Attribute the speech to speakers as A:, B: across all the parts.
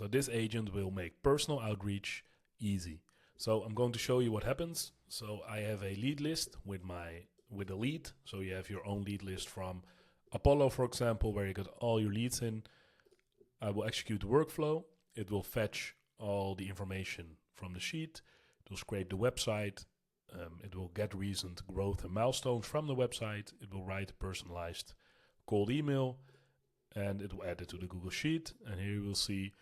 A: So this agent will make personal outreach easy. So I'm going to show you what happens. So I have a lead list with a lead. So you have your own lead list from Apollo, for example, where you got all your leads in. I will execute the workflow. It will fetch all the information from the sheet. It will scrape the website. It will get recent growth and milestones from the website. It will write a personalized cold email, and it will add it to the Google Sheet. And here you will see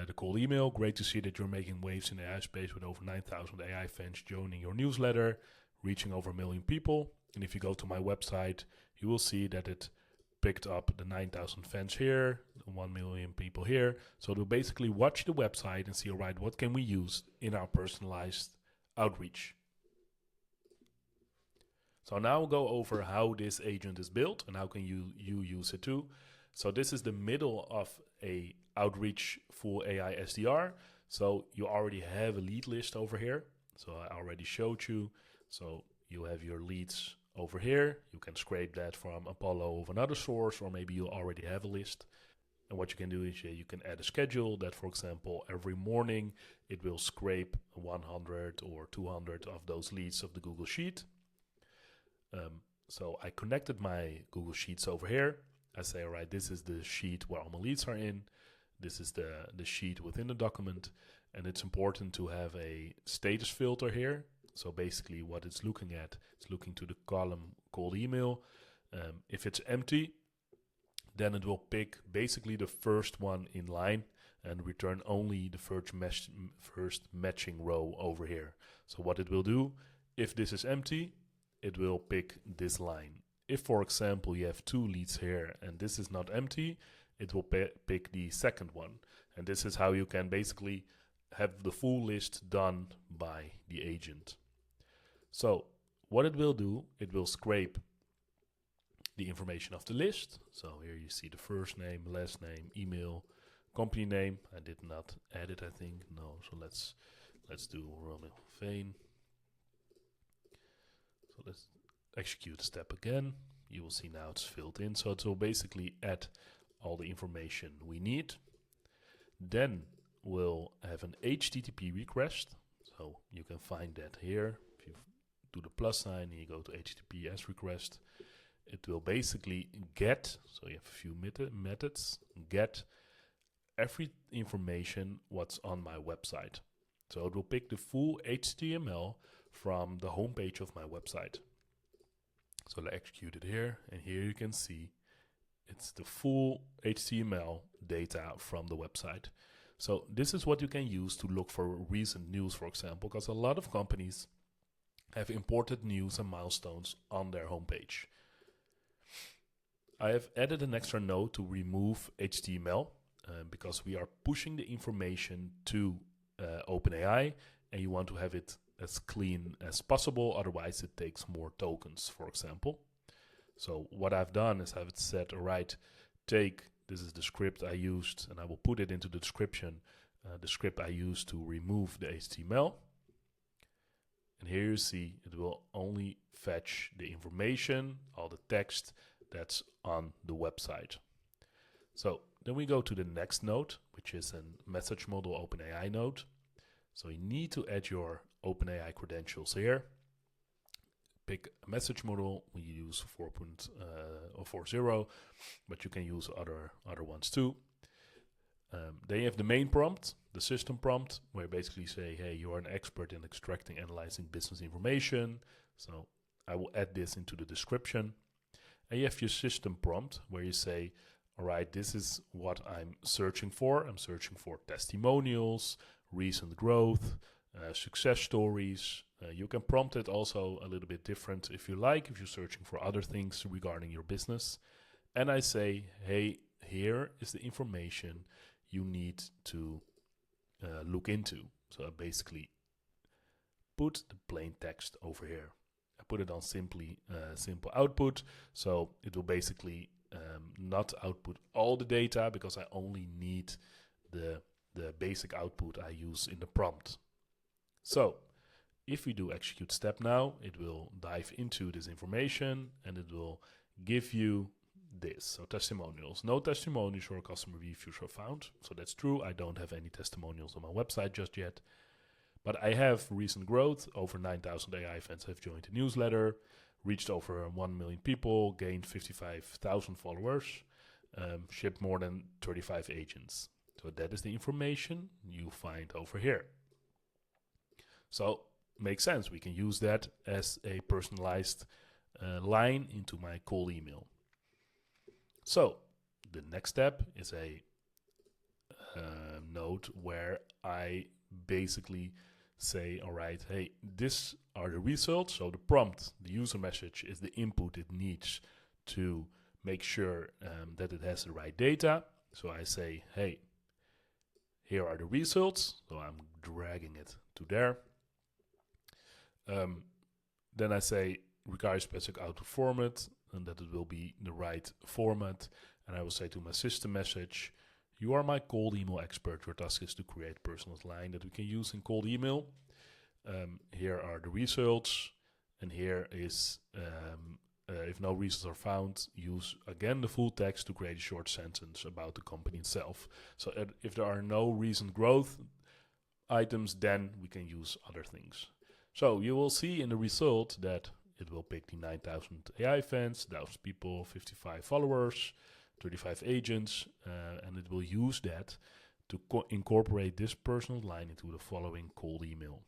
A: the cold email. Great to see that you're making waves in the AI space with over 9,000 AI fans joining your newsletter, reaching over 1 million people. And if you go to my website, you will see that it picked up the 9,000 fans here, the 1 million people here. So to basically watch the website and see, all right, what can we use in our personalized outreach? So now we'll go over how this agent is built and how can you use it too. So this is the middle of a outreach full AI SDR. So you already have a lead list over here. So I already showed you. So you have your leads over here. You can scrape that from Apollo of another source, or maybe you already have a list. And what you can do is you can add a schedule that, for example, every morning it will scrape 100 or 200 of those leads of the Google Sheet. So I connected my Google Sheets over here. I say, all right, this is the sheet where all my leads are in. This is the sheet within the document. And it's important to have a status filter here. So basically what it's looking at, it's looking to the column cold email. If it's empty, then it will pick basically the first one in line and return only the first matching row over here. So what it will do, if this is empty, it will pick this line. If, for example, you have 2 leads here and this is not empty, it will pick the second one. And this is how you can basically have the full list done by the agent. So what it will do, it will scrape the information of the list. So here you see the first name, last name, email, company name. I did not add it, I think. No, so let's do Roman Veen. So let's execute the step again. You will see now it's filled in. So it will basically add all the information we need. Then we'll have an HTTP request. So you can find that here. If you do the plus sign and you go to HTTPS request, it will basically get, so you have a few methods, get every information what's on my website. So it will pick the full HTML from the homepage of my website. So I execute it here, and here you can see it's the full HTML data from the website. So this is what you can use to look for recent news, for example, because a lot of companies have imported news and milestones on their homepage. I have added an extra node to remove HTML because we are pushing the information to OpenAI, and you want to have it as clean as possible. Otherwise, it takes more tokens, for example. So what I've done is I've said, all right, this is the script I used, and I will put it into the description, the script I used to remove the HTML. And here you see it will only fetch the information, all the text that's on the website. So then we go to the next node, which is a message model OpenAI node. So you need to add your OpenAI credentials here. Pick a message model. We use 4.40, but you can use other ones too. Then you have the main prompt, the system prompt, where you basically say, hey, you are an expert in extracting, analyzing business information. So I will add this into the description. And you have your system prompt, where you say, all right, this is what I'm searching for. I'm searching for testimonials, recent growth, success stories. You can prompt it also a little bit different if you like, if you're searching for other things regarding your business. And I say, hey, here is the information you need to look into. So I basically put the plain text over here. I put it on simple output. So it will basically not output all the data because I only need the basic output I use in the prompt. So if we do execute step now, it will dive into this information and it will give you this. So testimonials. No testimonials or customer reviews were found. So that's true. I don't have any testimonials on my website just yet. But I have recent growth. Over 9,000 AI fans have joined the newsletter, reached over 1 million people, gained 55,000 followers, shipped more than 35 agents. So that is the information you find over here. So makes sense. We can use that as a personalized line into my cold email. So the next step is a note where I basically say, all right, hey, these are the results. So the prompt, the user message is the input it needs to make sure that it has the right data. So I say, hey, here are the results. So I'm dragging it to there. Then I say, requires specific auto format, and that it will be the right format. And I will say to my system message, you are my cold email expert. Your task is to create a personalized line that we can use in cold email. Here are the results. And here is, if no results are found, use again the full text to create a short sentence about the company itself. So if there are no recent growth items, then we can use other things. So you will see in the result that it will pick the 9,000 AI fans, 1,000 people, 55 followers, 35 agents, and it will use that to incorporate this personal line into the following cold email.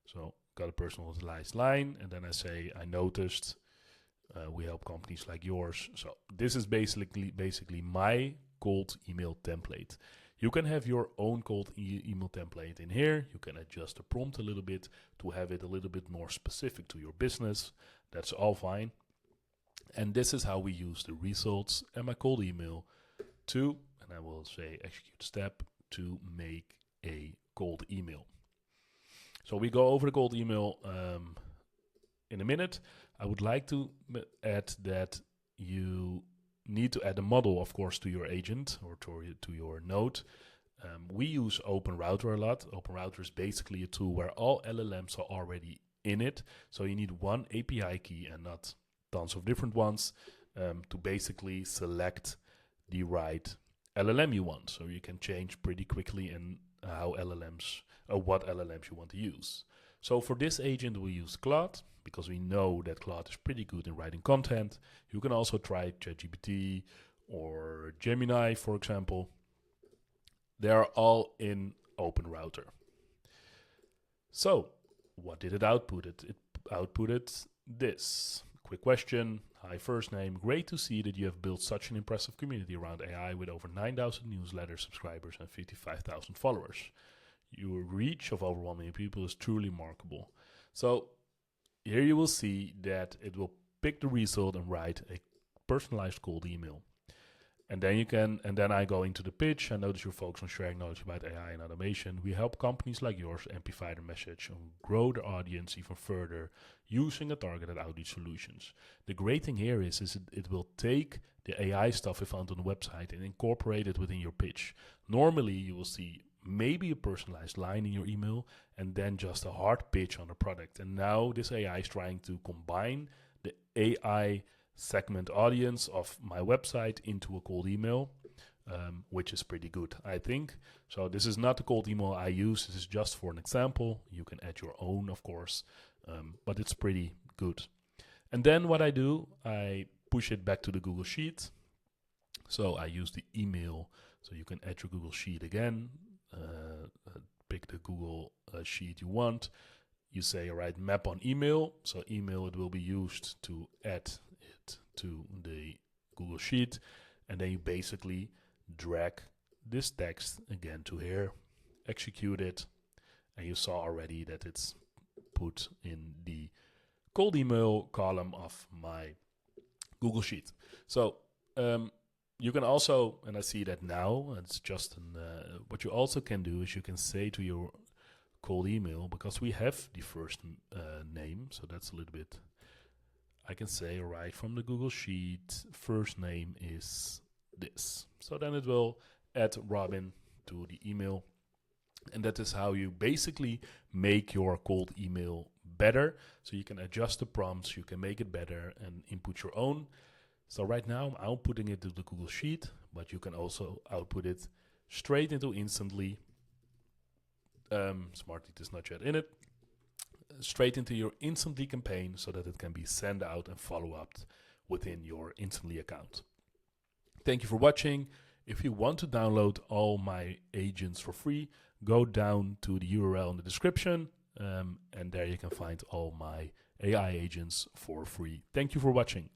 A: So got a personalized line, and then I say, I noticed we help companies like yours. So this is basically my cold email template. You can have your own cold email template in here. You can adjust the prompt a little bit to have it a little bit more specific to your business. That's all fine. And this is how we use the results and my cold email to, and I will say execute step, to make a cold email. So we go over the cold email in a minute. I would like to add that you need to add a model, of course, to your agent or to your node. We use OpenRouter a lot. OpenRouter is basically a tool where all LLMs are already in it. So you need one API key and not tons of different ones to basically select the right LLM you want. So you can change pretty quickly in how LLMs, or what LLMs you want to use. So for this agent, we use Claude because we know that Claude is pretty good in writing content. You can also try ChatGPT or Gemini, for example. They are all in OpenRouter. So what did it output? It outputted this. Quick question. Hi, first name. Great to see that you have built such an impressive community around AI with over 9,000 newsletter subscribers and 55,000 followers. Your reach of over 1 million people is truly remarkable. So here you will see that it will pick the result and write a personalized cold email. And then I go into the pitch. I notice you're focused on sharing knowledge about AI and automation. We help companies like yours amplify their message and grow their audience even further using a targeted outreach solutions. The great thing here is it will take the AI stuff we found on the website and incorporate it within your pitch. Normally, you will see maybe a personalized line in your email and then just a hard pitch on the product. And now this AI is trying to combine the AI segment audience of my website into a cold email, which is pretty good, I think. So this is not the cold email I use. This is just for an example. You can add your own, of course, but it's pretty good. And then what I do, I push it back to the Google Sheet. So I use the email. So you can add your Google Sheet again. Pick the Google Sheet you want. You say, all right, map on email. So email, it will be used to add it to the Google Sheet. And then you basically drag this text again to here, execute it. And you saw already that it's put in the cold email column of my Google Sheet. So you can also, and I see that now, it's just what you also can do is you can say to your cold email, because we have the first name, so that's a little bit, I can say, all right, from the Google Sheet, first name is this. So then it will add Robin to the email. And that is how you basically make your cold email better. So you can adjust the prompts, you can make it better and input your own So right now I'm outputting it to the Google Sheet, but you can also output it straight into Instantly. Smartly is not yet in it. Straight into your Instantly campaign so that it can be sent out and follow up within your Instantly account. Thank you for watching. If you want to download all my agents for free, go down to the URL in the description, and there you can find all my AI agents for free. Thank you for watching.